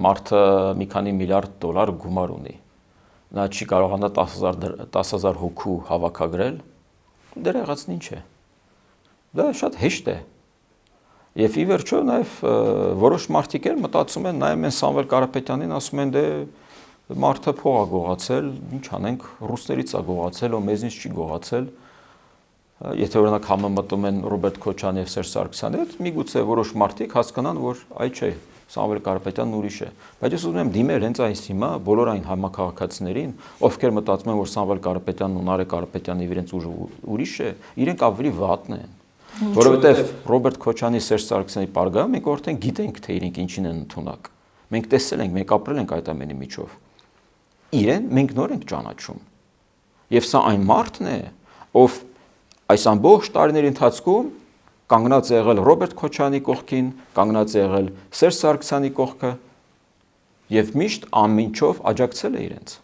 մարդը մի քանի միլիարդ դոլար գումար ունի, նա չի կարողանա 10,000 հոգու հավաքագրել, դրա եղածն ինչ է, դա շատ հեշտ է, և ի վերջո նաև որոշ մարդիկ էլ մտածում են, նայում են Սամվել Կարապետյանին, ասում են դե մարդը փող է գողացել, ինչ անենք, ռուսներից է գողացել, մեզնից չի գողացել, եթե օրինակ համեմտում են Ռոբերտ Քոչարյանի և Սերժ Սարգսյանի հետ, միգուցե որոշ մարդիկ հասկանան, որ այ չէ, Սամվել Կարապետյանն ուրիշ է, բայց ես ուզում եմ դիմել հենց այս հիմա բոլոր այն համաքաղաքացիներին, ովքեր մտածում են, որ Սամվել Կարապետյանն ու Նարեկ Կարապետյանն իրենց ուժը ուրիշ է, իրենք ավելի վատն են, որովհետև Ռոբերտ Քոչարյանի, Սերժ Սարգսյանի պարագայում մենք արդեն գիտենք, թե իրենք ինչին են ընդունակ, մենք տեսել ենք, մենք ապրել ենք այդ ամենի միջով, իրեն մենք նոր ենք ճանաչում, և սա այն մարդն է, ով այս ամբողջ տարիների ընթացքում կանգնած է եղել Ռոբերտ Քոչարյանի կողքին, կանգնած է եղել Սերժ Սարգսյանի կողքը և միշտ ամեն ինչով աջակցել է իրենց։